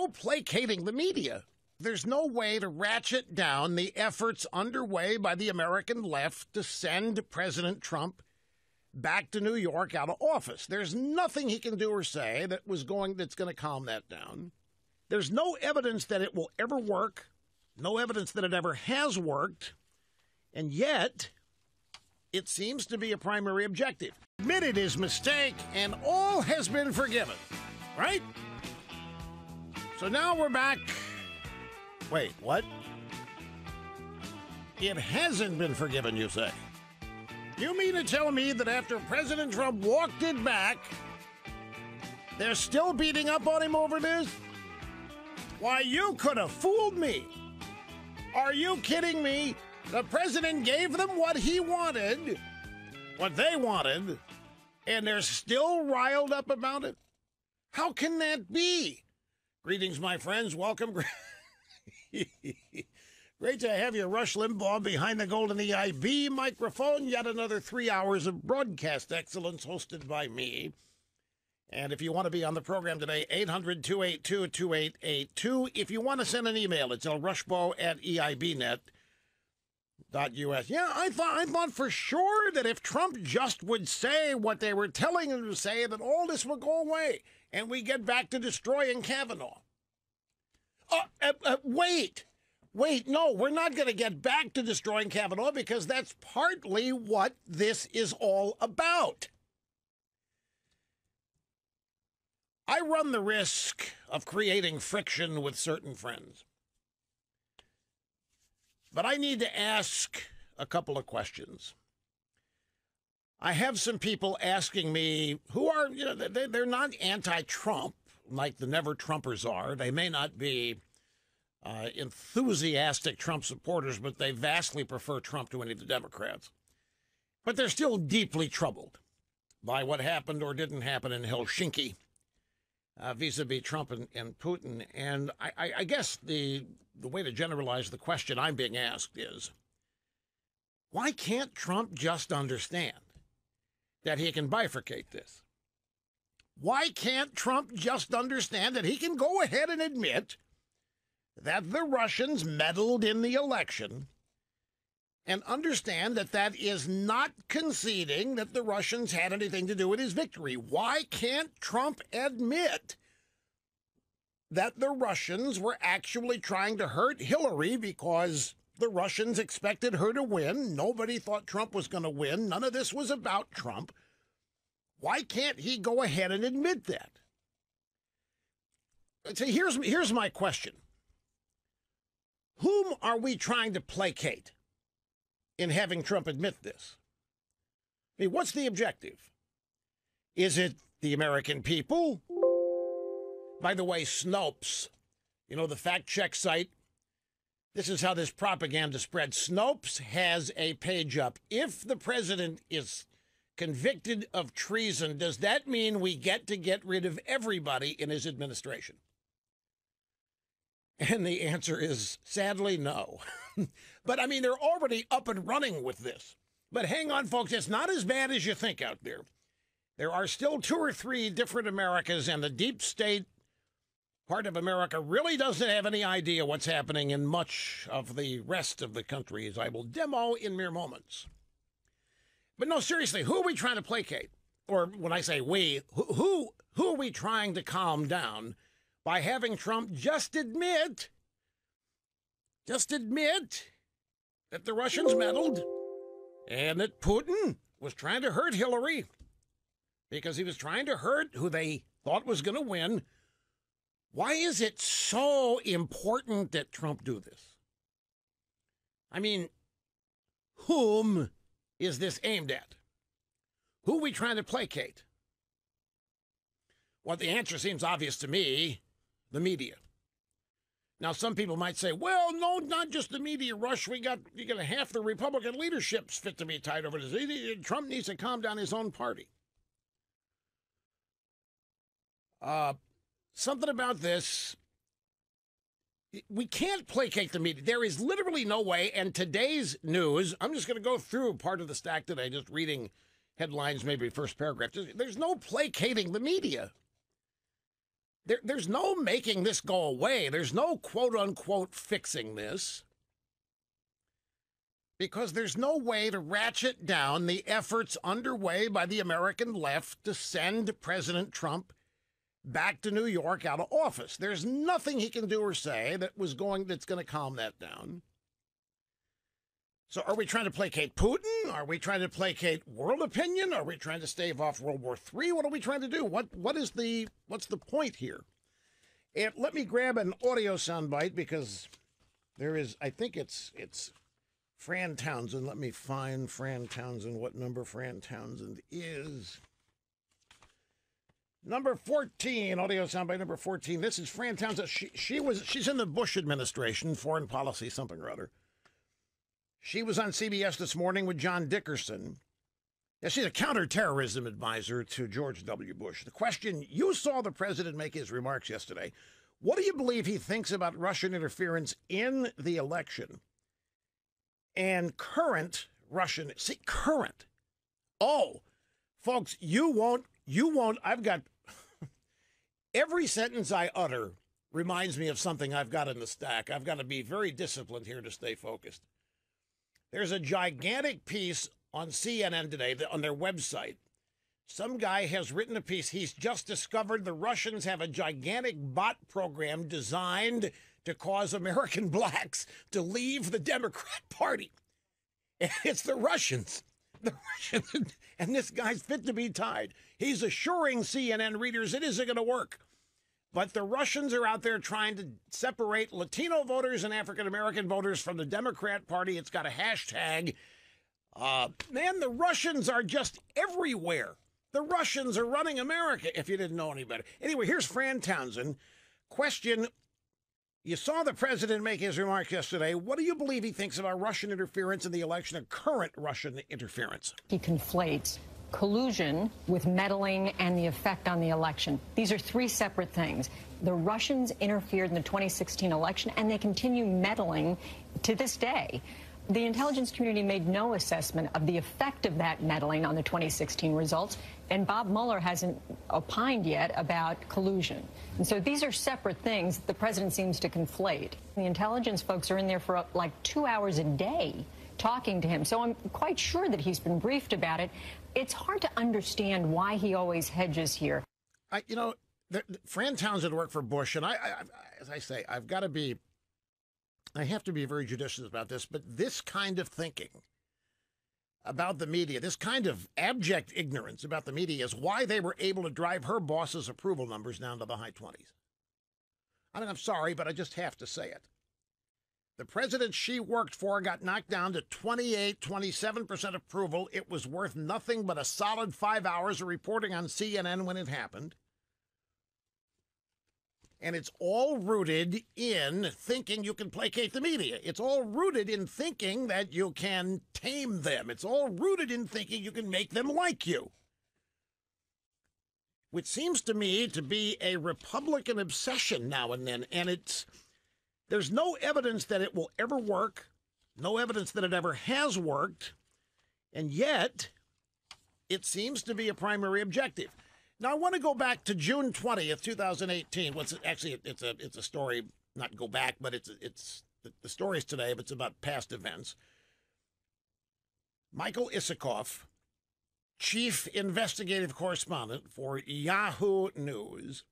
no placating the media. There's no way to ratchet down the efforts underway by the American left to send President Trump back to New York out of office. There's nothing he can do or say that's going to calm that down. There's no evidence that it will ever work, no evidence that it ever has worked, and yet it seems to be a primary objective. Admitted his mistake, and all has been forgiven, right? So now we're back. Wait, what? It hasn't been forgiven, you say? You mean to tell me that after President Trump walked it back, they're still beating up on him over this? Why, you could have fooled me. Are you kidding me? The president gave them what he wanted, what they wanted, and they're still riled up about it? How can that be? Greetings, my friends. Welcome. Great to have you, Rush Limbaugh, behind the golden EIB microphone. Yet another 3 hours of broadcast excellence hosted by me. And if you want to be on the program today, 800-282-2882. If you want to send an email, it's lrushbaugh@eibnet.us. Yeah, I thought for sure that if Trump just would say what they were telling him to say, that all this would go away and we get back to destroying Kavanaugh. Wait, no, we're not going to get back to destroying Kavanaugh because that's partly what this is all about. I run the risk of creating friction with certain friends. But I need to ask a couple of questions. I have some people asking me who are, they're not anti-Trump like the never-Trumpers are. They may not be enthusiastic Trump supporters, but they vastly prefer Trump to any of the Democrats. But they're still deeply troubled by what happened or didn't happen in Helsinki vis-a-vis Trump and Putin. And I guess the way to generalize the question I'm being asked is, why can't Trump just understand that he can bifurcate this? Why can't Trump just understand that he can go ahead and admit that the Russians meddled in the election and understand that that is not conceding that the Russians had anything to do with his victory? Why can't Trump admit that the Russians were actually trying to hurt Hillary because the Russians expected her to win? Nobody thought Trump was going to win. None of this was about Trump. Why can't he go ahead and admit that? So here's my question. Whom are we trying to placate in having Trump admit this? I mean, what's the objective? Is it the American people? By the way, Snopes, the fact-check site, this is how this propaganda spreads. Snopes has a page up. If the president is convicted of treason, does that mean we get to get rid of everybody in his administration? And the answer is, sadly, no. But, they're already up and running with this. But hang on, folks, it's not as bad as you think out there. There are still 2 or 3 different Americas, and the deep state part of America really doesn't have any idea what's happening in much of the rest of the country, as I will demo in mere moments. But no, seriously, who are we trying to placate? Or when I say we, who are we trying to calm down by having Trump just admit that the Russians meddled and that Putin was trying to hurt Hillary because he was trying to hurt who they thought was going to win? Why is it so important that Trump do this? Whom is this aimed at? Who are we trying to placate? Well, the answer seems obvious to me. The media. Now, some people might say, well, no, not just the media, Rush. You got half the Republican leadership's fit to be tied over this. Trump needs to calm down his own party. Something about this. We can't placate the media. There is literally no way. And today's news, I'm just going to go through part of the stack today, just reading headlines, maybe first paragraph. There's no placating the media. There's no making this go away. There's no quote-unquote fixing this, because there's no way to ratchet down the efforts underway by the American left to send President Trump back to New York out of office. There's nothing he can do or say that's going to calm that down. So are we trying to placate Putin? Are we trying to placate world opinion? Are we trying to stave off World War III? What are we trying to do? What's the point here? And let me grab an audio soundbite, because there is, I think it's Fran Townsend. Let me find Fran Townsend. What number Fran Townsend is? Number 14, audio soundbite number 14. This is Fran Townsend. She's in the Bush administration, foreign policy, something or other. She was on CBS this morning with John Dickerson. Yeah, she's a counterterrorism advisor to George W. Bush. The question, you saw the president make his remarks yesterday. What do you believe he thinks about Russian interference in the election? And current Russian, see, current. Oh, folks, you won't, I've got, every sentence I utter reminds me of something I've got in the stack. I've got to be very disciplined here to stay focused. There's a gigantic piece on CNN today, on their website. Some guy has written a piece. He's just discovered the Russians have a gigantic bot program designed to cause American blacks to leave the Democrat Party. And it's the Russians. The Russians. And this guy's fit to be tied. He's assuring CNN readers it isn't going to work. But the Russians are out there trying to separate Latino voters and African-American voters from the Democrat Party. It's got a hashtag. Man, the Russians are just everywhere. The Russians are running America, if you didn't know any better. Anyway, here's Fran Townsend. Question, you saw the president make his remarks yesterday. What do you believe he thinks about Russian interference in the election, or current Russian interference? He conflates collusion with meddling and the effect on the election. These are three separate things. The Russians interfered in the 2016 election, and they continue meddling to this day. The intelligence community made no assessment of the effect of that meddling on the 2016 results, and Bob Mueller hasn't opined yet about collusion. And so these are separate things the president seems to conflate. The intelligence folks are in there for like 2 hours a day talking to him, so I'm quite sure that he's been briefed about it. It's hard to understand why he always hedges here. Fran Townsend worked for Bush, and as I say, I have to be very judicious about this, but this kind of thinking about the media, this kind of abject ignorance about the media, is why they were able to drive her boss's approval numbers down to the high 20s. I mean, I'm sorry, but I just have to say it. The president she worked for got knocked down to 27% approval. It was worth nothing but a solid 5 hours of reporting on CNN when it happened. And it's all rooted in thinking you can placate the media. It's all rooted in thinking that you can tame them. It's all rooted in thinking you can make them like you. Which seems to me to be a Republican obsession now and then. And there's no evidence that it will ever work, no evidence that it ever has worked, and yet it seems to be a primary objective. Now, I want to go back to June 20th, 2018. It's a story, not go back, but the story's today, but it's about past events. Michael Isikoff, chief investigative correspondent for Yahoo News,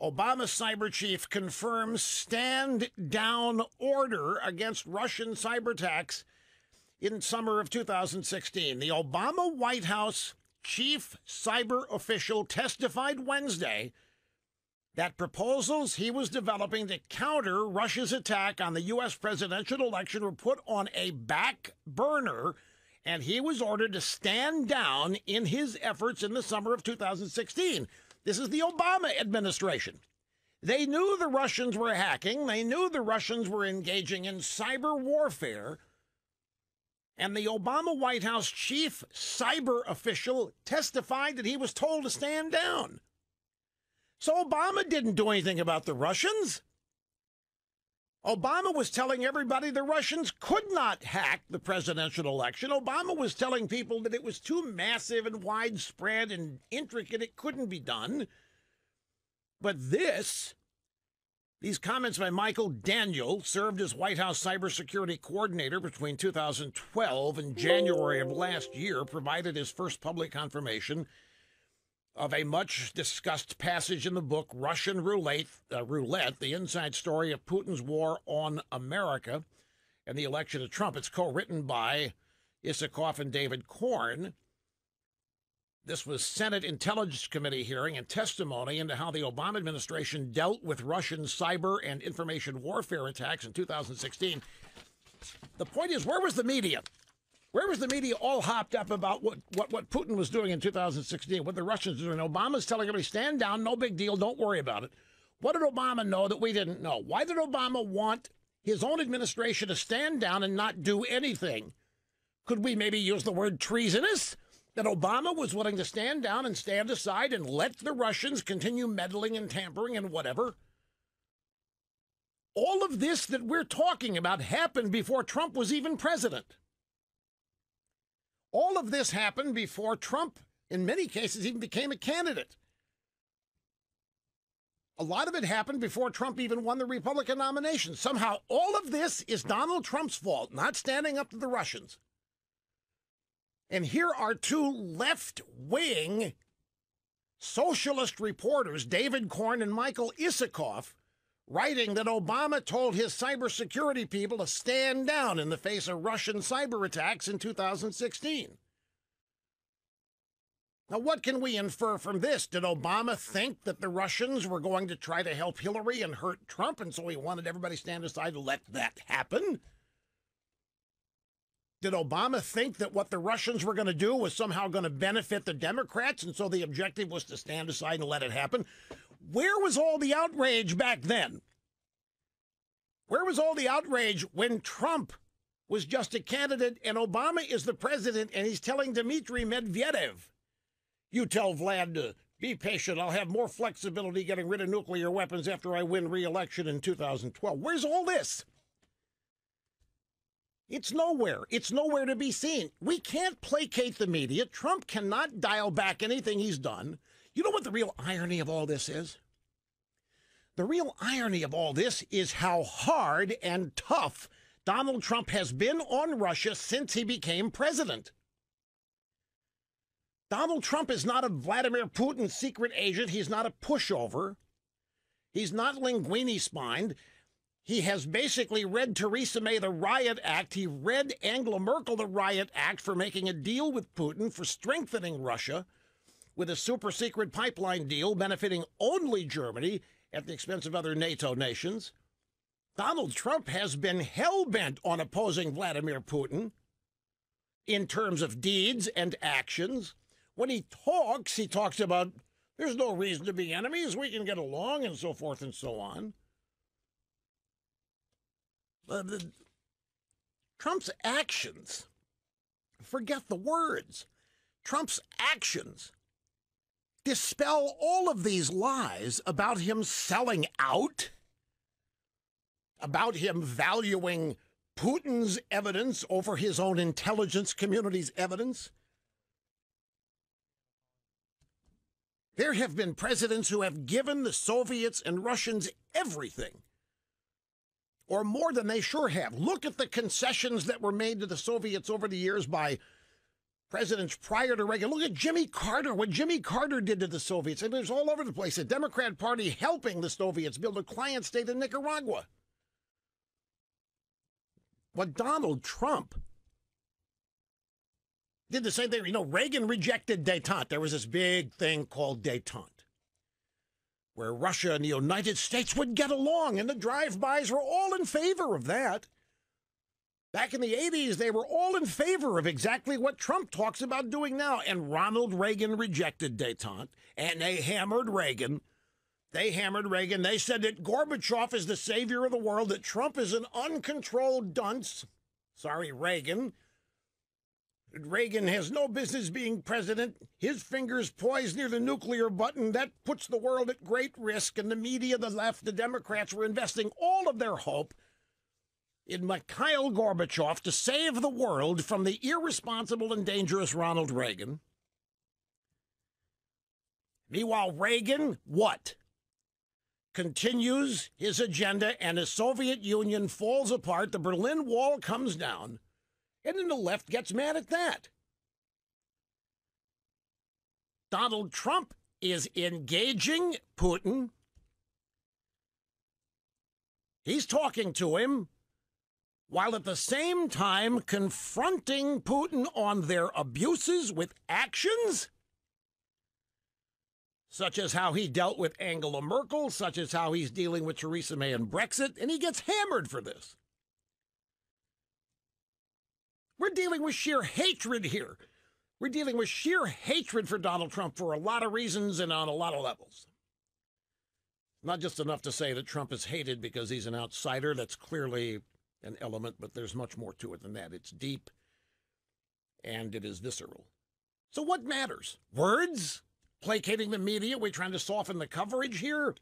Obama cyber chief confirms stand-down order against Russian cyber attacks in summer of 2016. The Obama White House chief cyber official testified Wednesday that proposals he was developing to counter Russia's attack on the U.S. presidential election were put on a back burner, and he was ordered to stand down in his efforts in the summer of 2016. This is the Obama administration. They knew the Russians were hacking. They knew the Russians were engaging in cyber warfare. And the Obama White House chief cyber official testified that he was told to stand down. So Obama didn't do anything about the Russians. Obama was telling everybody the Russians could not hack the presidential election. Obama was telling people that it was too massive and widespread and intricate. It couldn't be done. But these comments by Michael Daniel, served as White House cybersecurity coordinator between 2012 and January of last year, provided his first public confirmation of a much-discussed passage in the book, Russian Roulette, the inside story of Putin's war on America and the election of Trump. It's co-written by Isikoff and David Korn. This was Senate Intelligence Committee hearing and testimony into how the Obama administration dealt with Russian cyber and information warfare attacks in 2016. The point is, where was the media? Where was the media all hopped up about what Putin was doing in 2016, what the Russians were doing? Obama's telling everybody, stand down, no big deal, don't worry about it. What did Obama know that we didn't know? Why did Obama want his own administration to stand down and not do anything? Could we maybe use the word treasonous? That Obama was willing to stand down and stand aside and let the Russians continue meddling and tampering and whatever? All of this that we're talking about happened before Trump was even president. All of this happened before Trump, in many cases, even became a candidate. A lot of it happened before Trump even won the Republican nomination. Somehow, all of this is Donald Trump's fault, not standing up to the Russians. And here are two left-wing socialist reporters, David Korn and Michael Isikoff, writing that Obama told his cybersecurity people to stand down in the face of Russian cyber attacks in 2016. Now, what can we infer from this? Did Obama think that the Russians were going to try to help Hillary and hurt Trump, and so he wanted everybody to stand aside to let that happen? Did Obama think that what the Russians were going to do was somehow going to benefit the Democrats, and so the objective was to stand aside and let it happen? Where was all the outrage back then? Where was all the outrage when Trump was just a candidate and Obama is the president and he's telling Dmitry Medvedev, you tell Vlad to be patient, I'll have more flexibility getting rid of nuclear weapons after I win re-election in 2012. Where's all this? It's nowhere. It's nowhere to be seen. We can't placate the media. Trump cannot dial back anything he's done. You know what the real irony of all this is? The real irony of all this is how hard and tough Donald Trump has been on Russia since he became president. Donald Trump is not a Vladimir Putin secret agent. He's not a pushover. He's not linguini-spined. He has basically read Theresa May the Riot Act. He read Angela Merkel the Riot Act for making a deal with Putin for strengthening Russia with a super-secret pipeline deal benefiting only Germany at the expense of other NATO nations. Donald Trump has been hell-bent on opposing Vladimir Putin in terms of deeds and actions. When he talks about there's no reason to be enemies, we can get along, and so forth and so on. Trump's actions, forget the words, Trump's actions dispel all of these lies about him selling out, about him valuing Putin's evidence over his own intelligence community's evidence. There have been presidents who have given the Soviets and Russians everything, or more than they sure have. Look at the concessions that were made to the Soviets over the years by presidents prior to Reagan. Look at Jimmy Carter, what Jimmy Carter did to the Soviets. And it was all over the place. The Democrat Party helping the Soviets build a client state in Nicaragua. But Donald Trump did the same thing. You know, Reagan rejected détente. There was this big thing called détente, where Russia and the United States would get along, and the drive-bys were all in favor of that. Back in the 80s, they were all in favor of exactly what Trump talks about doing now, and Ronald Reagan rejected détente, and they hammered Reagan. They said that Gorbachev is the savior of the world, that Trump is an uncontrolled dunce. Sorry, Reagan. Reagan has no business being president. His fingers poised near the nuclear button. That puts the world at great risk. And the media, the left, the Democrats were investing all of their hope in Mikhail Gorbachev to save the world from the irresponsible and dangerous Ronald Reagan. Meanwhile, Reagan, what? continues his agenda and the Soviet Union falls apart, the Berlin Wall comes down, and then the left gets mad at that. Donald Trump is engaging Putin. He's talking to him while at the same time confronting Putin on their abuses with actions, such as how he dealt with Angela Merkel, such as how he's dealing with Theresa May and Brexit, and he gets hammered for this. We're dealing with sheer hatred here. We're dealing with sheer hatred for Donald Trump for a lot of reasons and on a lot of levels. Not just enough to say that Trump is hated because he's an outsider. That's clearly an element, but there's much more to it than that. It's deep, and it is visceral. So what matters? Words? Placating the media? We're trying to soften the coverage here?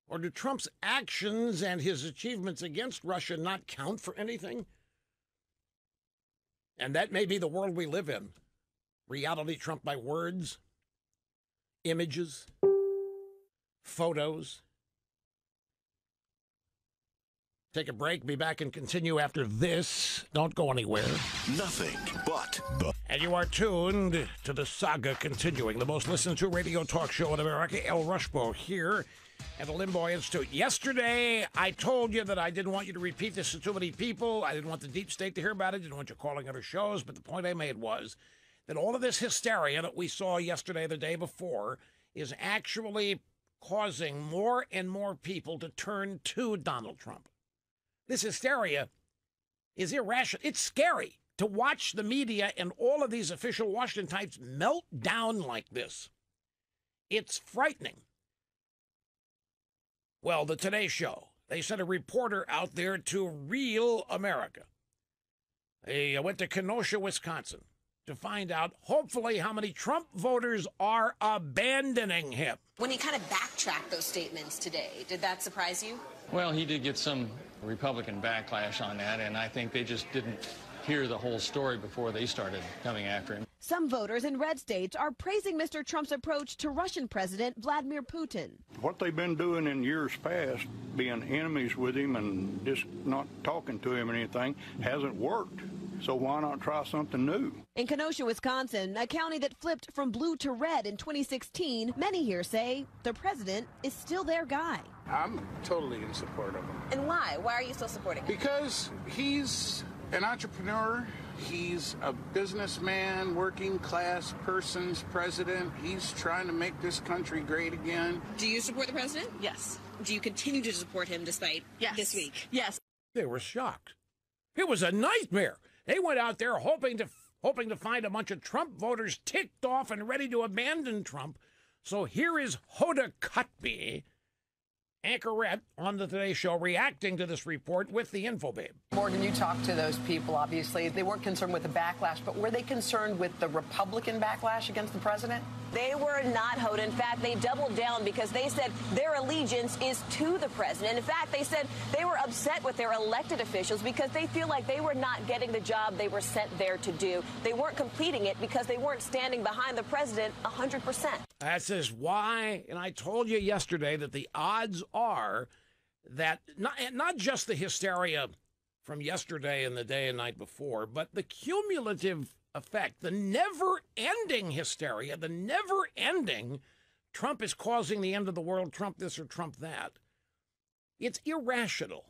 Or do Trump's actions and his achievements against Russia not count for anything? And that may be the world we live in. Reality trumped by words, images, photos. Take a break, be back and continue after this. Don't go anywhere. Nothing but. And you are tuned to the saga continuing, the most listened to radio talk show in America. El Rushbo here at the Limbaugh Institute. Yesterday, I told you that I didn't want you to repeat this to too many people. I didn't want the deep state to hear about it. Didn't want you calling other shows. But the point I made was that all of this hysteria that we saw yesterday, the day before, is actually causing more and more people to turn to Donald Trump. This hysteria is irrational. It's scary to watch the media and all of these official Washington types melt down like this. It's frightening. Well, the Today Show, they sent a reporter out there to Real America. They went to Kenosha, Wisconsin, to find out, hopefully, how many Trump voters are abandoning him. When he kind of backtracked those statements today, did that surprise you? Well, he did get some Republican backlash on that, and I think they just didn't hear the whole story before they started coming after him. Some voters in red states are praising Mr. Trump's approach to Russian President Vladimir Putin. What they've been doing in years past, being enemies with him and just not talking to him or anything, hasn't worked. So why not try something new? In Kenosha, Wisconsin, a county that flipped from blue to red in 2016, many here say the president is still their guy. I'm totally in support of him. And why? Why are you still supporting him? Because he's an entrepreneur. He's a businessman, working class person's president. He's trying to make this country great again. Do you support the president? Yes. Do you continue to support him despite this week? Yes. They were shocked. It was a nightmare. They went out there hoping to find a bunch of Trump voters ticked off and ready to abandon Trump. So here is Hoda Kotb, anchorette on the Today Show, reacting to this report with the info babe. Morgan, you talked to those people, obviously. They weren't concerned with the backlash, but were they concerned with the Republican backlash against the president? They were not, Hoda. In fact, they doubled down because they said their allegiance is to the president. In fact, they said they were upset with their elected officials because they feel like they were not getting the job they were sent there to do. They weren't completing it because they weren't standing behind the president 100%. That says why, and I told you yesterday that the odds are that not just the hysteria from yesterday and the day and night before, but the cumulative effect, the never-ending hysteria, the never-ending Trump is causing the end of the world, Trump this or Trump that. It's irrational.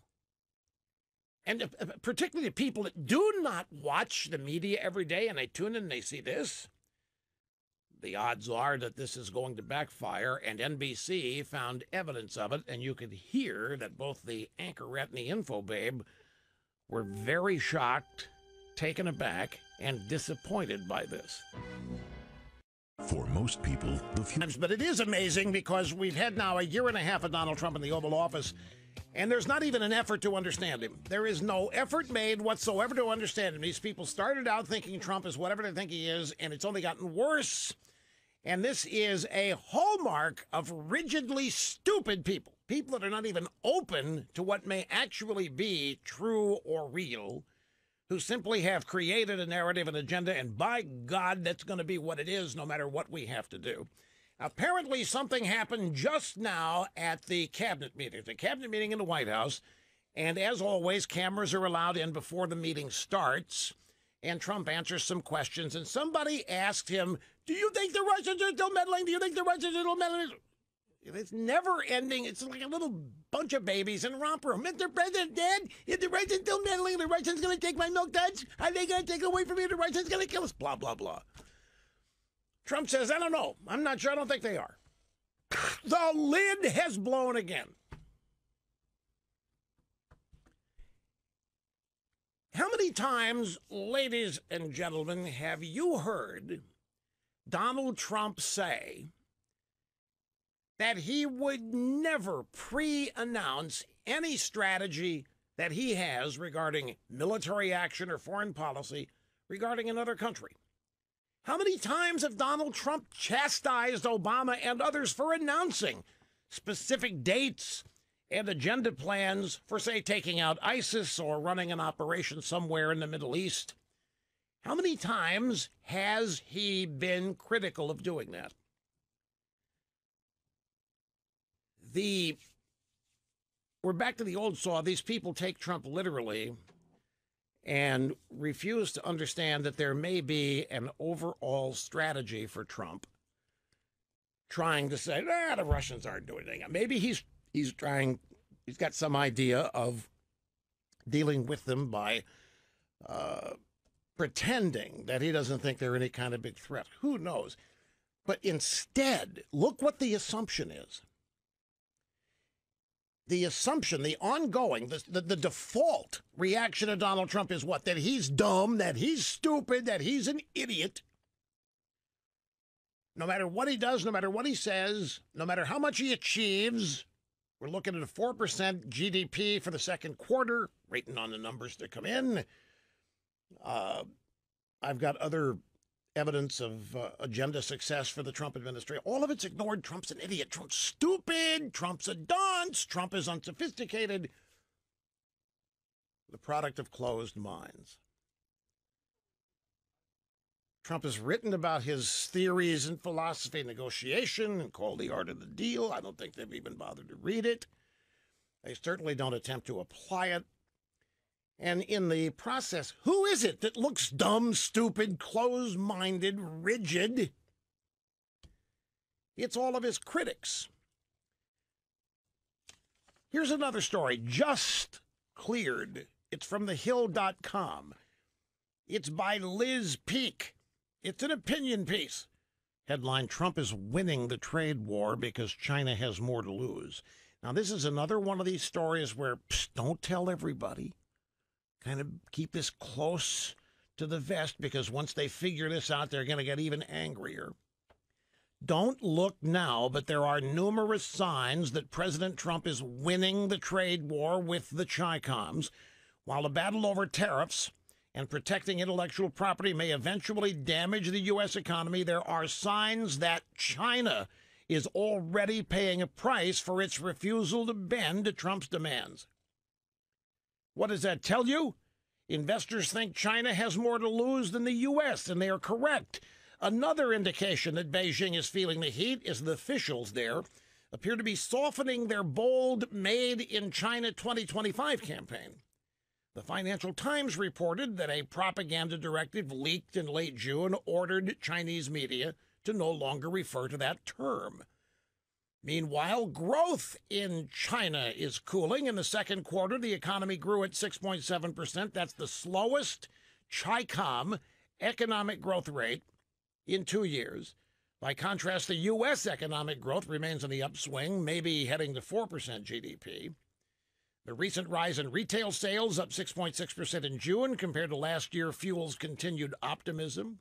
And particularly people that do not watch the media every day and they tune in and they see this, the odds are that this is going to backfire, and NBC found evidence of it, and you could hear that both the anchorette and the info babe were very shocked, taken aback, and disappointed by this. For most people, the future. But it is amazing because we've had now a year and a half of Donald Trump in the Oval Office, and there's not even an effort to understand him. There is no effort made whatsoever to understand him. These people started out thinking Trump is whatever they think he is, and it's only gotten worse. And this is a hallmark of rigidly stupid people, people that are not even open to what may actually be true or real, who simply have created a narrative, an agenda, and by God, that's going to be what it is, no matter what we have to do. Apparently, something happened just now at the cabinet meeting. The cabinet meeting in the White House. And as always, cameras are allowed in before the meeting starts. And Trump answers some questions. And somebody asked him, do you think the Russians are still meddling? Do you think the Russians are still meddling? It's never ending. It's like a little bunch of babies in a romper room. Mr. President, Dad, is the Russians still meddling? The Russians going to take my milk duds? Are they going to take it away from me? The Russians going to kill us? Blah, blah, blah. Trump says, I don't know. I'm not sure. I don't think they are. The lid has blown again. How many times, ladies and gentlemen, have you heard Donald Trump say that he would never pre-announce any strategy that he has regarding military action or foreign policy regarding another country? How many times have Donald Trump chastised Obama and others for announcing specific dates and agenda plans for, say, taking out ISIS or running an operation somewhere in the Middle East? How many times has he been critical of doing that? We're back to the old saw. These people take Trump literally and refuse to understand that there may be an overall strategy for Trump, trying to say, the Russians aren't doing anything. Maybe he's got some idea of dealing with them by pretending that he doesn't think they're any kind of big threat. Who knows? But instead, look what the assumption is. The assumption, the ongoing, the default reaction to Donald Trump is what? That he's dumb, that he's stupid, that he's an idiot. No matter what he does, no matter what he says, no matter how much he achieves, we're looking at a 4% GDP for the second quarter, waiting on the numbers to come in. I've got other evidence of agenda success for the Trump administration. All of it's ignored. Trump's an idiot. Trump's stupid. Trump's a dunce. Trump is unsophisticated. The product of closed minds. Trump has written about his theories and philosophy, negotiation, and called The Art of the Deal. I don't think they've even bothered to read it. They certainly don't attempt to apply it. And in the process, who is it that looks dumb, stupid, closed-minded, rigid? It's all of his critics. Here's another story, just cleared. It's from thehill.com. It's by Liz Peek. It's an opinion piece. Headline, Trump is winning the trade war because China has more to lose. Now, this is another one of these stories where, don't tell everybody. Kind of keep this close to the vest, because once they figure this out, they're going to get even angrier. Don't look now, but there are numerous signs that President Trump is winning the trade war with the Chi-Coms, while the battle over tariffs and protecting intellectual property may eventually damage the U.S. economy. There are signs that China is already paying a price for its refusal to bend to Trump's demands. What does that tell you? Investors think China has more to lose than the U.S., and they are correct. Another indication that Beijing is feeling the heat is the officials there appear to be softening their bold Made in China 2025 campaign. The Financial Times reported that a propaganda directive leaked in late June ordered Chinese media to no longer refer to that term. Meanwhile, growth in China is cooling. In the second quarter, the economy grew at 6.7%. That's the slowest Chi-Com economic growth rate in 2 years. By contrast, the U.S. economic growth remains on the upswing, maybe heading to 4% GDP. The recent rise in retail sales, up 6.6% in June compared to last year, fuels continued optimism.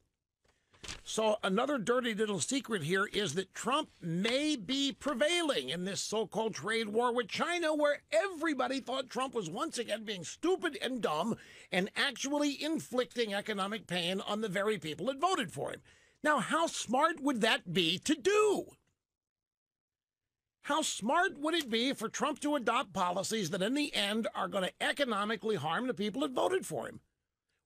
So another dirty little secret here is that Trump may be prevailing in this so-called trade war with China, where everybody thought Trump was once again being stupid and dumb and actually inflicting economic pain on the very people that voted for him. Now, how smart would that be to do? How smart would it be for Trump to adopt policies that in the end are going to economically harm the people that voted for him,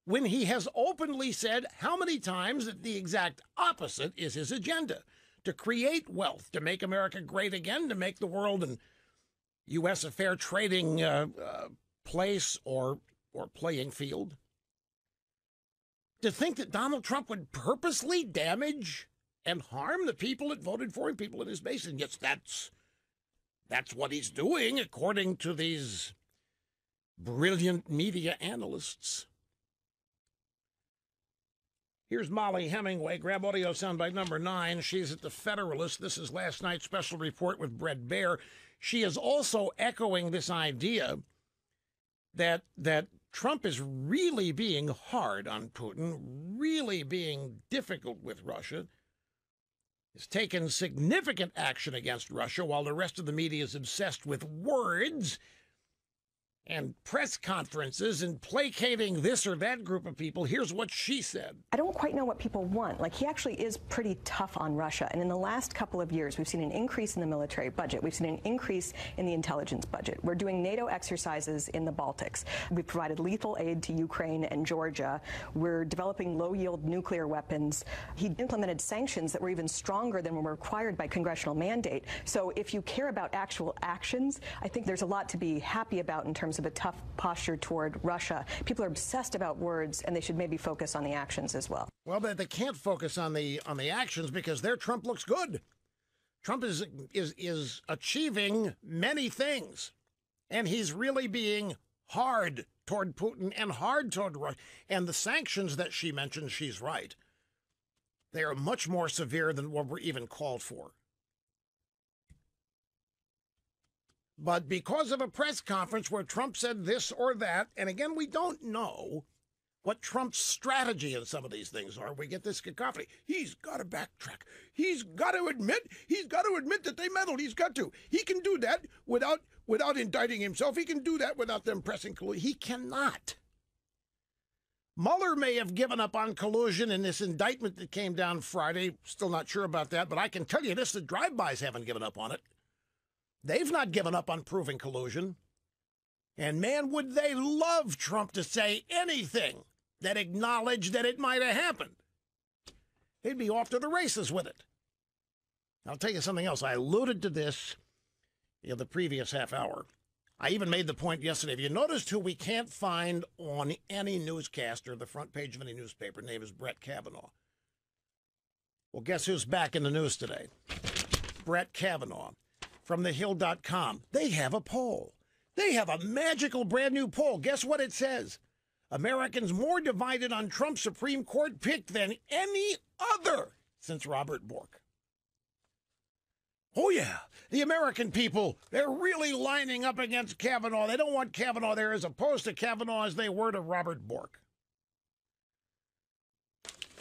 when he has openly said how many times that the exact opposite is his agenda? to create wealth, to make America great again, to make the world and U.S. a fair trading place or playing field. To think that Donald Trump would purposely damage and harm the people that voted for him, people in his base, and yes, that's what he's doing, according to these brilliant media analysts. Here's Molly Hemingway. Grab audio soundbite number 9. She's at the Federalist. This is last night's special report with Brett Baer. She is also echoing this idea that Trump is really being hard on Putin, really being difficult with Russia, has taken significant action against Russia while the rest of the media is obsessed with words and press conferences and placating this or that group of people. Here's what she said. I don't quite know what people want. Like, he actually is pretty tough on Russia. And in the last couple of years, we've seen an increase in the military budget. We've seen an increase in the intelligence budget. We're doing NATO exercises in the Baltics. We've provided lethal aid to Ukraine and Georgia. We're developing low-yield nuclear weapons. He implemented sanctions that were even stronger than were required by congressional mandate. So if you care about actual actions, I think there's a lot to be happy about in terms of a tough posture toward Russia. People are obsessed about words, and they should maybe focus on the actions as well. Well, but they can't focus on the actions because their Trump looks good. Trump is achieving many things, and he's really being hard toward Putin and hard toward Russia. And the sanctions that she mentioned, she's right. They are much more severe than what were even called for. But because of a press conference where Trump said this or that, and again, we don't know what Trump's strategy in some of these things are. We get this cacophony. He's got to backtrack. He's got to admit that they meddled. He's got to. He can do that without indicting himself. He can do that without them pressing collusion. He cannot. Mueller may have given up on collusion in this indictment that came down Friday. Still not sure about that, but I can tell you this, the drive-bys haven't given up on it. They've not given up on proving collusion. And man, would they love Trump to say anything that acknowledged that it might have happened. They'd be off to the races with it. I'll tell you something else. I alluded to this in the previous half hour. I even made the point yesterday. If you noticed who we can't find on any newscaster, the front page of any newspaper, name is Brett Kavanaugh. Well, guess who's back in the news today? Brett Kavanaugh from thehill.com. They have a poll. They have a magical brand new poll. Guess what it says? Americans more divided on Trump's Supreme Court pick than any other since Robert Bork. Oh, yeah. The American people, they're really lining up against Kavanaugh. They don't want Kavanaugh there as opposed to Kavanaugh as they were to Robert Bork.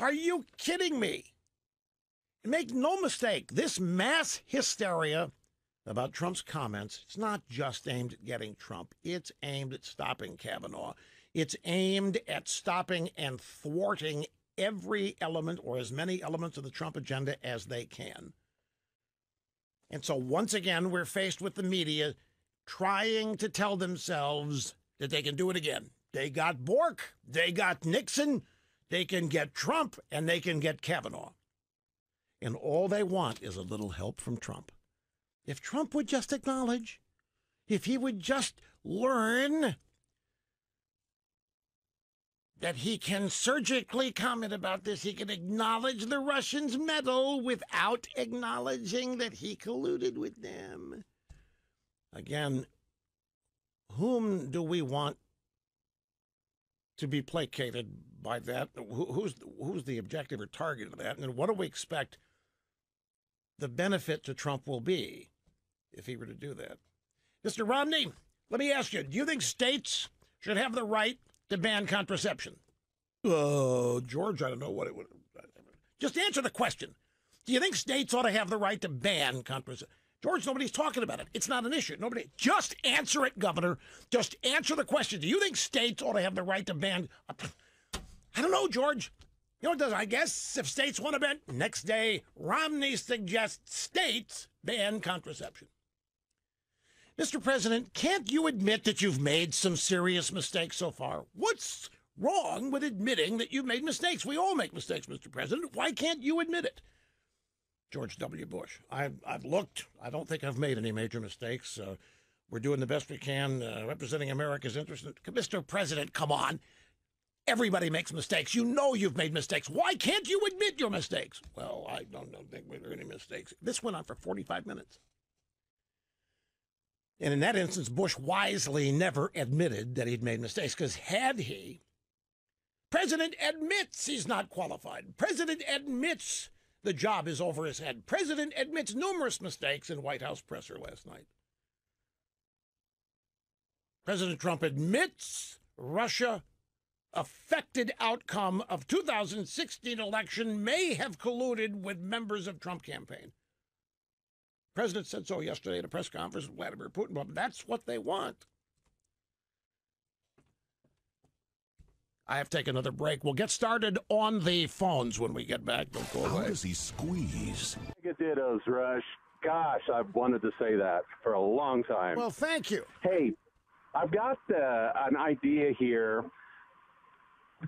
Are you kidding me? Make no mistake, this mass hysteria about Trump's comments, it's not just aimed at getting Trump. It's aimed at stopping Kavanaugh. It's aimed at stopping and thwarting every element or as many elements of the Trump agenda as they can. And so once again, we're faced with the media trying to tell themselves that they can do it again. They got Bork, they got Nixon, they can get Trump, and they can get Kavanaugh. And all they want is a little help from Trump. If Trump would just acknowledge, if he would just learn that he can surgically comment about this, he can acknowledge the Russians' meddle without acknowledging that he colluded with them. Again, whom do we want to be placated by that? Who's the objective or target of that? And what do we expect the benefit to Trump will be if he were to do that? Mr. Romney, let me ask you, do you think states should have the right to ban contraception? Oh, George, I don't know what it would. Just answer the question. Do you think states ought to have the right to ban contraception? George, nobody's talking about it. It's not an issue. Nobody. Just answer it, Governor. Just answer the question. Do you think states ought to have the right to ban? I don't know, George. You know what does? I guess if states want to ban, next day, Romney suggests states ban contraception. Mr. President, can't you admit that you've made some serious mistakes so far? What's wrong with admitting that you've made mistakes? We all make mistakes, Mr. President. Why can't you admit it? George W. Bush. I've looked. I don't think I've made any major mistakes. We're doing the best we can, representing America's interests. Mr. President, come on. Everybody makes mistakes. You know you've made mistakes. Why can't you admit your mistakes? Well, I don't think there are any mistakes. This went on for 45 minutes. And in that instance, Bush wisely never admitted that he'd made mistakes, because had he, President admits he's not qualified. President admits the job is over his head. President admits numerous mistakes in White House presser last night. President Trump admits Russia affected outcome of 2016 election may have colluded with members of Trump campaign. President said so yesterday at a press conference with Vladimir Putin, but that's what they want. I have to take another break. We'll get started on the phones when we get back. Don't go away. How does he squeeze? Potatoes, Rush. Gosh, I've wanted to say that for a long time. Well, thank you. Hey, I've got an idea here.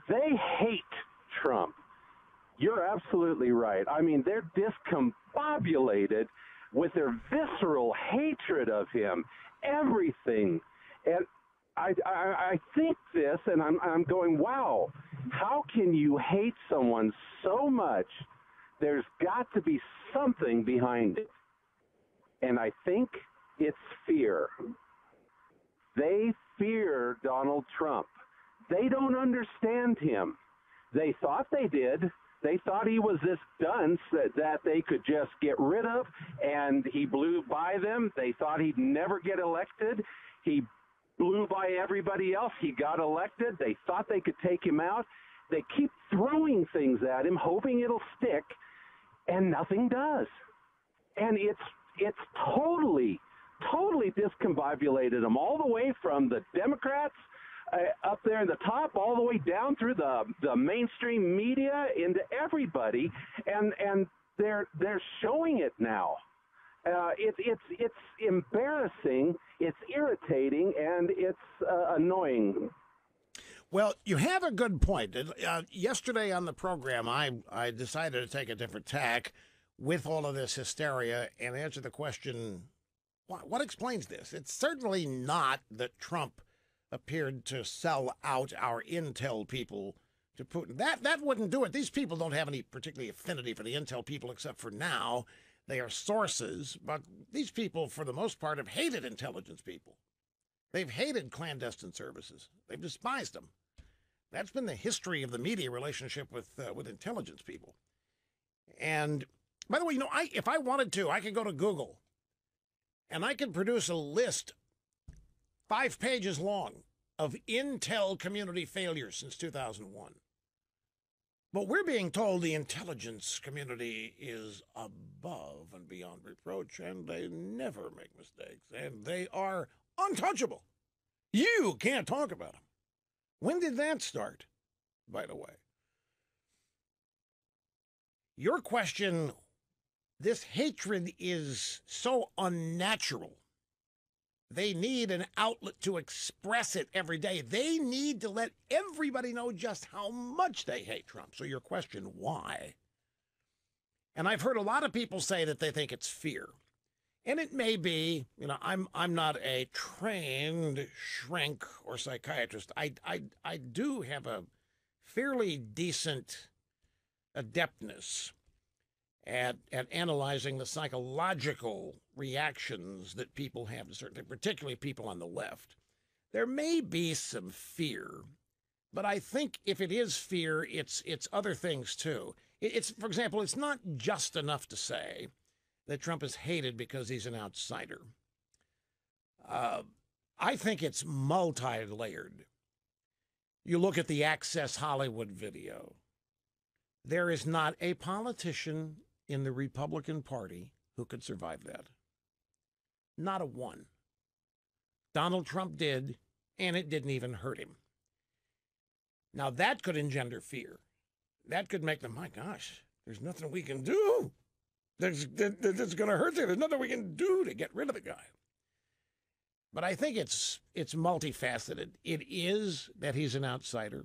They hate Trump. You're absolutely right. I mean, they're discombobulated with their visceral hatred of him, everything. And I think this, and I'm going, wow, how can you hate someone so much? There's got to be something behind it. And I think it's fear. They fear Donald Trump. They don't understand him. They thought they did. They thought he was this dunce that they could just get rid of, and he blew by them. They thought he'd never get elected. He blew by everybody else. He got elected. They thought they could take him out. They keep throwing things at him, hoping it'll stick, and nothing does. And it's totally discombobulated them, all the way from the Democrats up there in the top, all the way down through the mainstream media into everybody, and they're showing it now. It's embarrassing, it's irritating, and it's annoying. Well, you have a good point. Yesterday on the program, I decided to take a different tack with all of this hysteria and answer the question, what explains this? It's certainly not that Trump appeared to sell out our intel people to Putin. That wouldn't do it. These people don't have any particular affinity for the intel people, except for now. They are sources, but these people, for the most part, have hated intelligence people. They've hated clandestine services. They've despised them. That's been the history of the media relationship with intelligence people. And by the way, if I wanted to, I could go to Google and I could produce a list 5 pages long of intel community failures since 2001. But we're being told the intelligence community is above and beyond reproach, and they never make mistakes, and they are untouchable. You can't talk about them. When did that start, by the way? Your question, this hatred is so unnatural. They need an outlet to express it every day. They need to let everybody know just how much they hate Trump. So your question, why? And I've heard a lot of people say that they think it's fear. And it may be, I'm not a trained shrink or psychiatrist. I do have a fairly decent adeptness at analyzing the psychological reactions that people have to certain things, particularly people on the left. There may be some fear, but I think if it is fear, it's other things too. It's, for example, it's not just enough to say that Trump is hated because he's an outsider. I think it's multi-layered. You look at the Access Hollywood video. There is not a politician in the Republican Party who could survive that. Not a one. Donald Trump did, and it didn't even hurt him. Now, that could engender fear. That could make them, my gosh, there's nothing we can do. That's going to hurt them. There's nothing we can do to get rid of the guy. But I think it's multifaceted. It is that he's an outsider.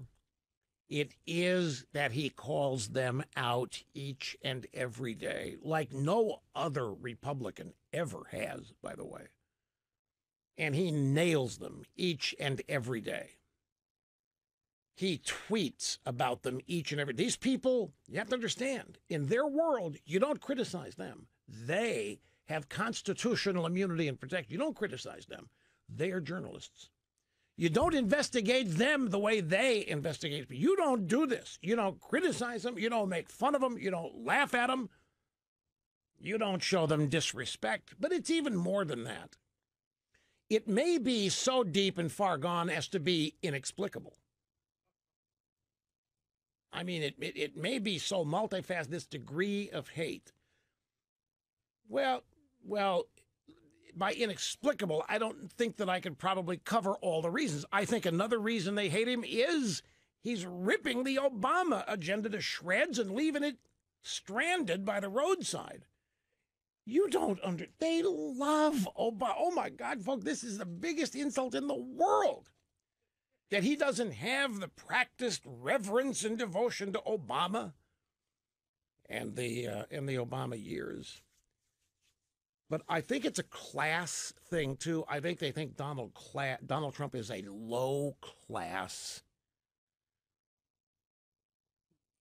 It is that he calls them out each and every day, like no other Republican ever has, by the way. And he nails them each and every day. He tweets about them each and every day. These people, you have to understand, in their world, you don't criticize them. They have constitutional immunity and protection. You don't criticize them. They are journalists. You don't investigate them the way they investigate people. You don't do this. You don't criticize them. You don't make fun of them. You don't laugh at them. You don't show them disrespect. But it's even more than that. It may be so deep and far gone as to be inexplicable. I mean, it may be so multifaceted, this degree of hate. Well, by inexplicable, I don't think that I could probably cover all the reasons. I think another reason they hate him is he's ripping the Obama agenda to shreds and leaving it stranded by the roadside. You don't they love Obama. Oh, my God, folks, this is the biggest insult in the world, that he doesn't have the practiced reverence and devotion to Obama and the Obama years. But I think it's a class thing, too. I think they think Donald Trump is a low-class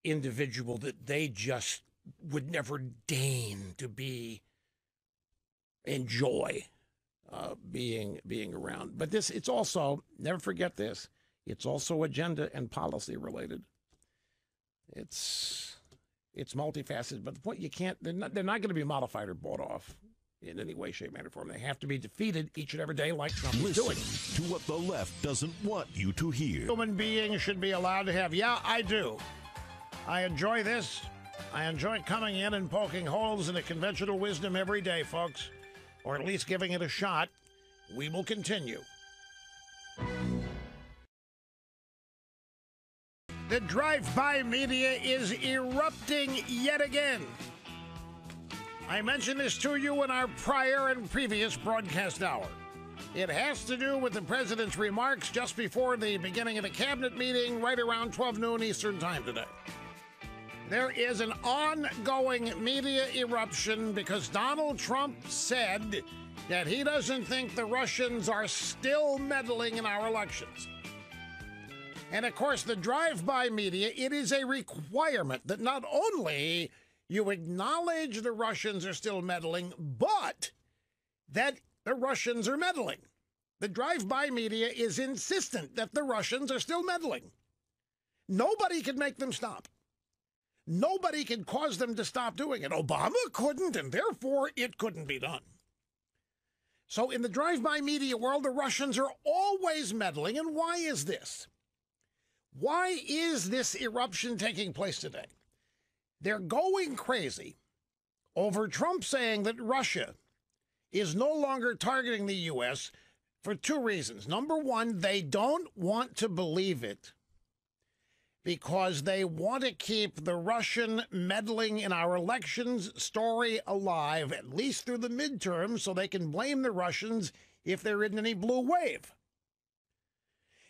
individual that they just would never deign to enjoy being around. But it's also, never forget this, it's also agenda and policy related. It's multifaceted, but the point they're not going to be modified or bought off in any way, shape, manner, or form. They have to be defeated each and every day like Trump is doing. To what the left doesn't want you to hear. Human beings should be allowed to have. Yeah, I do. I enjoy this. I enjoy coming in and poking holes in the conventional wisdom every day, folks. Or at least giving it a shot. We will continue. The drive-by media is erupting yet again. I mentioned this to you in our prior and previous broadcast hour. It has to do with the president's remarks just before the beginning of the cabinet meeting, right around 12 noon Eastern time today. There is an ongoing media eruption because Donald Trump said that he doesn't think the Russians are still meddling in our elections. And, of course, the drive-by media, it is a requirement that not only you acknowledge the Russians are still meddling, but that the Russians are meddling. The drive-by media is insistent that the Russians are still meddling. Nobody can make them stop. Nobody can cause them to stop doing it. Obama couldn't, and therefore it couldn't be done. So in the drive-by media world, the Russians are always meddling. And why is this? Why is this eruption taking place today? They're going crazy over Trump saying that Russia is no longer targeting the U.S. for two reasons. Number one, they don't want to believe it because they want to keep the Russian meddling in our elections story alive, at least through the midterms, so they can blame the Russians if there isn't any blue wave.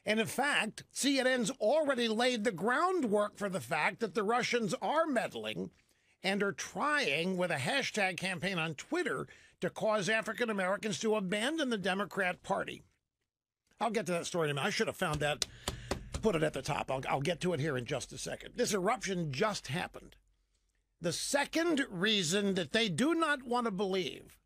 And in fact, CNN's already laid the groundwork for the fact that the Russians are meddling and are trying with a hashtag campaign on Twitter to cause African Americans to abandon the Democrat Party. I'll get to that story in a minute. I should have found that, put it at the top. I'll get to it here in just a second. This eruption just happened. The second reason that they do not want to believe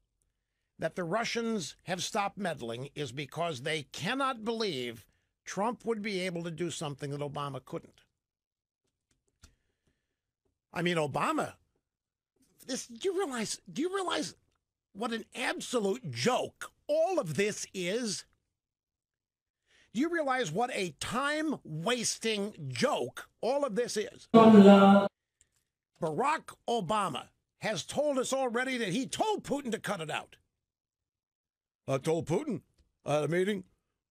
that the Russians have stopped meddling is because they cannot believe Trump would be able to do something that Obama couldn't. I mean, Obama, do you realize what an absolute joke all of this is? Do you realize what a time-wasting joke all of this is? Barack Obama has told us already that he told Putin to cut it out. I told Putin at a meeting,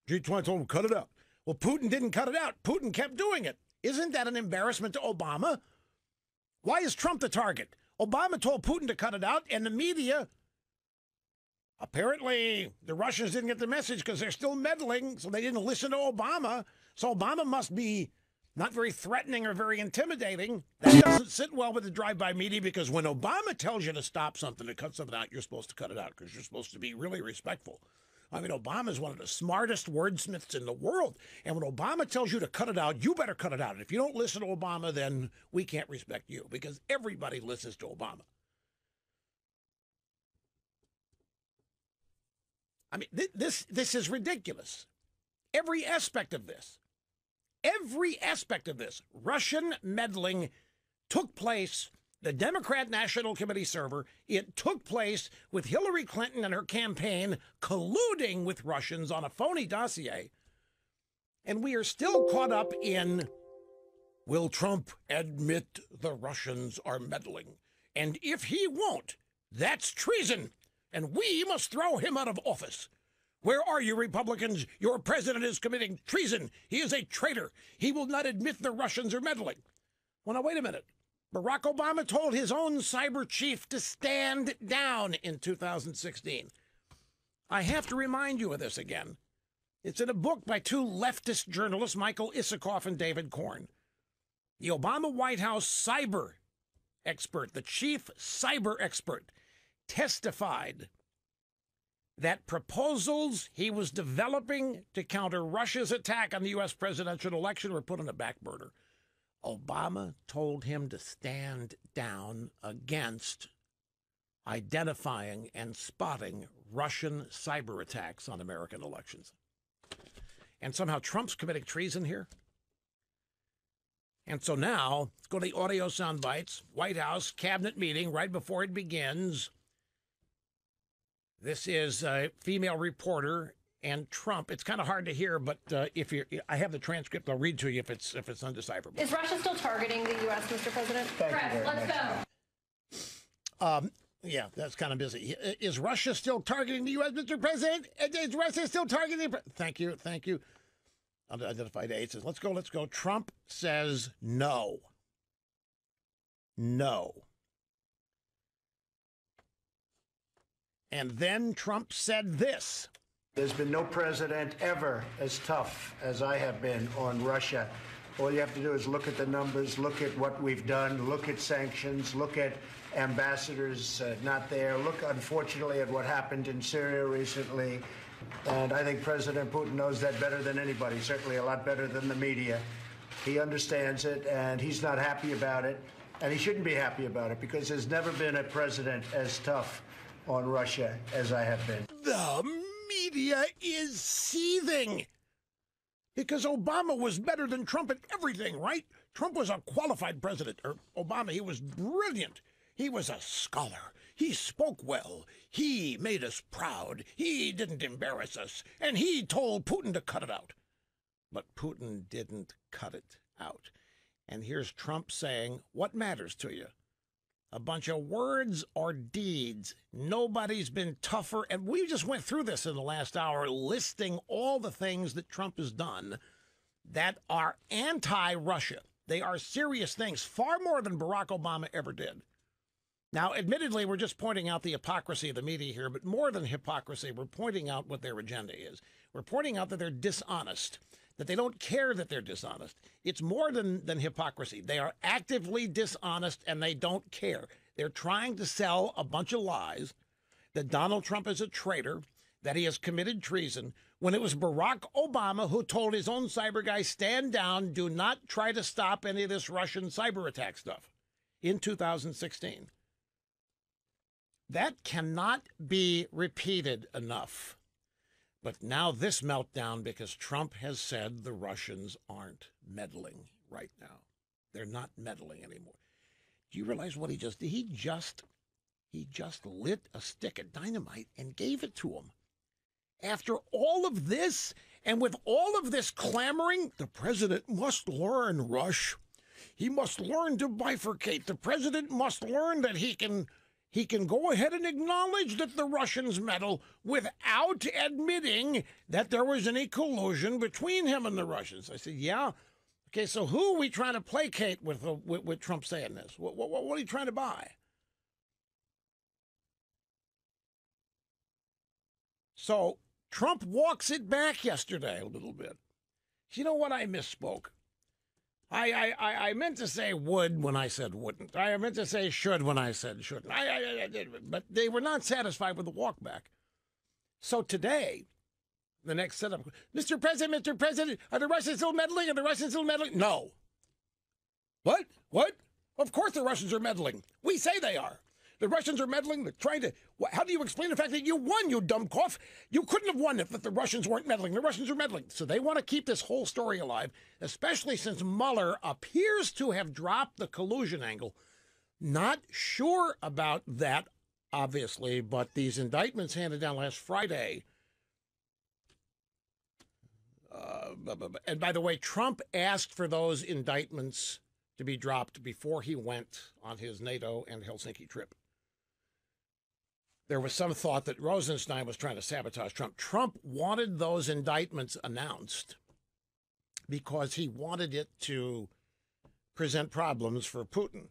G20 told him cut it out. Well, Putin didn't cut it out. Putin kept doing it. Isn't that an embarrassment to Obama? Why is Trump the target? Obama told Putin to cut it out, and the media, apparently the Russians didn't get the message because they're still meddling, so they didn't listen to Obama. So Obama must be not very threatening or very intimidating. That doesn't sit well with the drive-by media, because when Obama tells you to stop something, to cut something out, you're supposed to cut it out because you're supposed to be really respectful. I mean, Obama is one of the smartest wordsmiths in the world. And when Obama tells you to cut it out, you better cut it out. And if you don't listen to Obama, then we can't respect you, because everybody listens to Obama. I mean, this is ridiculous. Every aspect of this, Russian meddling took place. The Democrat National Committee server, it took place with Hillary Clinton and her campaign colluding with Russians on a phony dossier. And we are still caught up in, will Trump admit the Russians are meddling? And if he won't, that's treason, and we must throw him out of office. Where are you, Republicans? Your president is committing treason. He is a traitor. He will not admit the Russians are meddling. Well, now, wait a minute. Barack Obama told his own cyber chief to stand down in 2016. I have to remind you of this again. It's in a book by two leftist journalists, Michael Isikoff and David Korn. The Obama White House cyber expert, the chief cyber expert, testified that proposals he was developing to counter Russia's attack on the U.S. presidential election were put on a back burner. Obama told him to stand down against identifying and spotting Russian cyber attacks on American elections. And somehow Trump's committing treason here. And so now, let's go to the audio sound bites. White House cabinet meeting right before it begins. This is a female reporter and Trump. It's kind of hard to hear, but I have the transcript. I'll read to you if it's undecipherable. Is Russia still targeting the U.S., Mr. President? Press, let's go. Yeah, that's kind of busy. Is Russia still targeting the U.S., Mr. President? Is Russia still targeting? Thank you. Unidentified aide says, let's go. Trump says no. No. And then Trump said this. There's been no president ever as tough as I have been on Russia. All you have to do is look at the numbers, look at what we've done, look at sanctions, look at ambassadors not there, look, unfortunately, at what happened in Syria recently. And I think President Putin knows that better than anybody, certainly a lot better than the media. He understands it, and he's not happy about it. And he shouldn't be happy about it, because there's never been a president as tough on Russia as I have been. The media is seething because Obama was better than Trump at everything, right? Trump was a qualified president, or Obama, he was brilliant. He was a scholar. He spoke well. He made us proud. He didn't embarrass us. And he told Putin to cut it out. But Putin didn't cut it out. And here's Trump saying, what matters to you? A bunch of words or deeds. Nobody's been tougher. And we just went through this in the last hour, listing all the things that Trump has done that are anti-Russia. They are serious things, far more than Barack Obama ever did. Now, admittedly, we're just pointing out the hypocrisy of the media here, but more than hypocrisy, we're pointing out what their agenda is. We're pointing out that they're dishonest, that they don't care that they're dishonest. It's more than hypocrisy. They are actively dishonest, and they don't care. They're trying to sell a bunch of lies that Donald Trump is a traitor, that he has committed treason, when it was Barack Obama who told his own cyber guy, stand down, do not try to stop any of this Russian cyber attack stuff in 2016. That cannot be repeated enough. But now this meltdown because Trump has said the Russians aren't meddling right now. They're not meddling anymore. Do you realize what he just did? He just lit a stick of dynamite and gave it to him. After all of this, and with all of this clamoring, the president must learn, Rush. He must learn to bifurcate. The president must learn that he can go ahead and acknowledge that the Russians meddle without admitting that there was any collusion between him and the Russians. I said, yeah. Okay, so who are we trying to placate with Trump saying this? What are you trying to buy? So Trump walks it back yesterday a little bit. You know what? I misspoke. I meant to say would when I said wouldn't. I meant to say should when I said shouldn't. I did, but they were not satisfied with the walkback. So today, the next setup, Mr. President, are the Russians still meddling? Are the Russians still meddling? No. What? What? Of course the Russians are meddling. We say they are. The Russians are meddling. They're trying to... How do you explain the fact that you won, you dumb cough? You couldn't have won if the Russians weren't meddling. The Russians are meddling. So they want to keep this whole story alive, especially since Mueller appears to have dropped the collusion angle. Not sure about that, obviously, but these indictments handed down last Friday... and by the way, Trump asked for those indictments to be dropped before he went on his NATO and Helsinki trip. There was some thought that Rosenstein was trying to sabotage Trump. Trump wanted those indictments announced because he wanted it to present problems for Putin.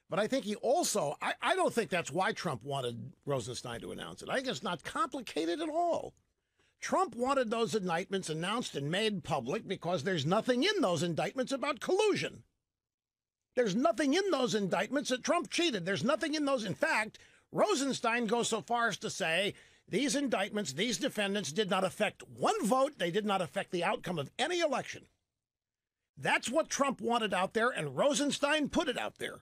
But I think he also, I don't think that's why Trump wanted Rosenstein to announce it. I think it's not complicated at all. Trump wanted those indictments announced and made public because there's nothing in those indictments about collusion. There's nothing in those indictments that Trump cheated. There's nothing in those. In fact, Rosenstein goes so far as to say these indictments, these defendants did not affect one vote. They did not affect the outcome of any election. That's what Trump wanted out there, and Rosenstein put it out there.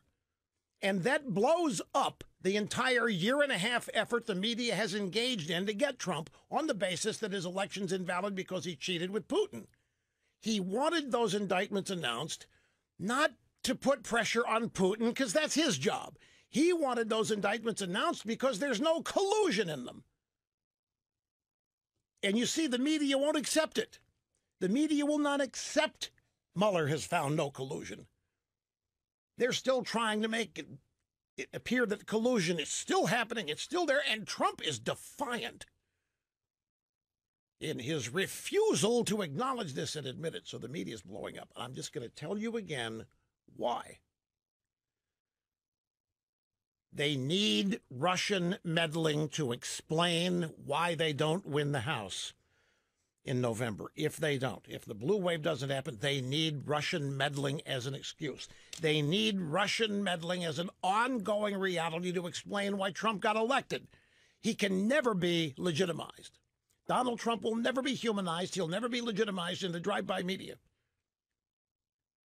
And that blows up the entire year-and-a-half effort the media has engaged in to get Trump on the basis that his election's invalid because he cheated with Putin. He wanted those indictments announced, not to put pressure on Putin, because that's his job. He wanted those indictments announced because there's no collusion in them. And you see, the media won't accept it. The media will not accept Mueller has found no collusion. They're still trying to make it appear that collusion is still happening. It's still there. And Trump is defiant in his refusal to acknowledge this and admit it. So the media is blowing up. I'm just going to tell you again why. They need Russian meddling to explain why they don't win the House in November. If they don't, if the blue wave doesn't happen, they need Russian meddling as an excuse. They need Russian meddling as an ongoing reality to explain why Trump got elected. He can never be legitimized. Donald Trump will never be humanized. He'll never be legitimized in the drive-by media.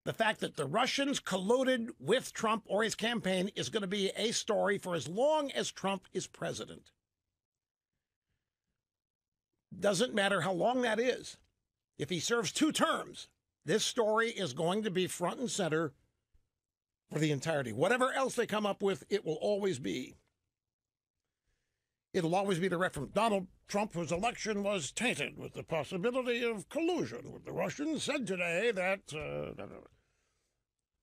The fact that the Russians colluded with Trump or his campaign is going to be a story for as long as Trump is president. Doesn't matter how long that is. If he serves 2 terms, this story is going to be front and center for the entirety. Whatever else they come up with, it will always be. It'll always be the reference. Donald Trump, whose election was tainted with the possibility of collusion with the Russians, said today that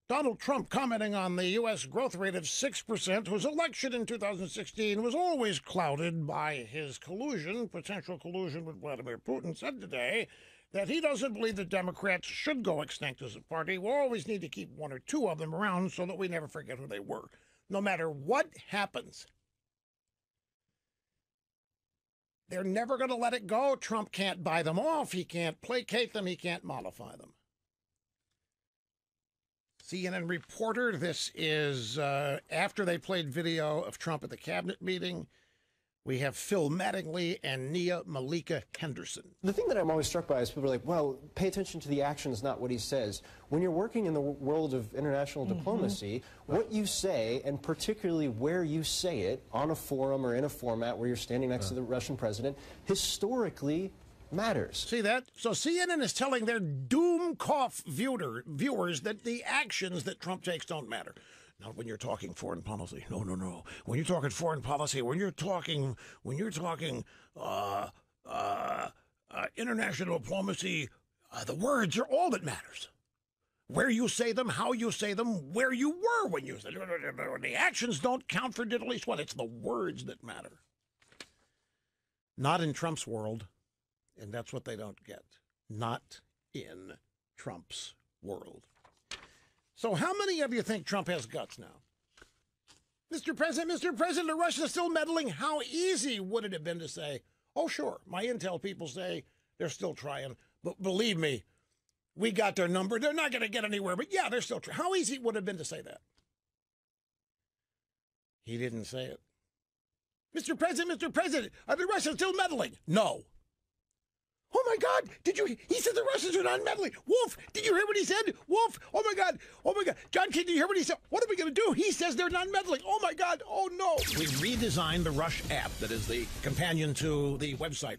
Donald Trump, commenting on the U.S. growth rate of 6%, whose election in 2016 was always clouded by his potential collusion with Vladimir Putin, said today that he doesn't believe that Democrats should go extinct as a party. We'll always need to keep 1 or 2 of them around so that we never forget who they were, no matter what happens. They're never going to let it go. Trump can't buy them off. He can't placate them. He can't mollify them. CNN reporter, this is after they played video of Trump at the cabinet meeting. We have Phil Mattingly and Nia Malika Henderson. The thing that I'm always struck by is people are like, well, pay attention to the actions, not what he says. When you're working in the world of international diplomacy, what you say, and particularly where you say it, on a forum or in a format where you're standing next to the Russian president, historically matters. See that? So CNN is telling their doom-cough viewers that the actions that Trump takes don't matter. Not when you're talking foreign policy. No, no, no. When you're talking foreign policy, when you're talking international diplomacy, the words are all that matters. Where you say them, how you say them, where you were when you said them. The actions don't count for diddly squat. It's the words that matter. Not in Trump's world, and that's what they don't get. Not in Trump's world. So how many of you think Trump has guts now? Mr. President, the Russians are still meddling. How easy would it have been to say, oh, sure, my intel people say they're still trying, but believe me, We got their number. They're not going to get anywhere, but yeah, they're still How easy would it have been to say that? He didn't say it. Mr. President, are the Russians still meddling? No. Oh my God, he said the Russians are not meddling. Wolf, did you hear what he said? Wolf, oh my God. John, did you hear what he said? What are we going to do? He says they're not meddling. Oh my God, oh no. We redesigned the Rush app that is the companion to the website.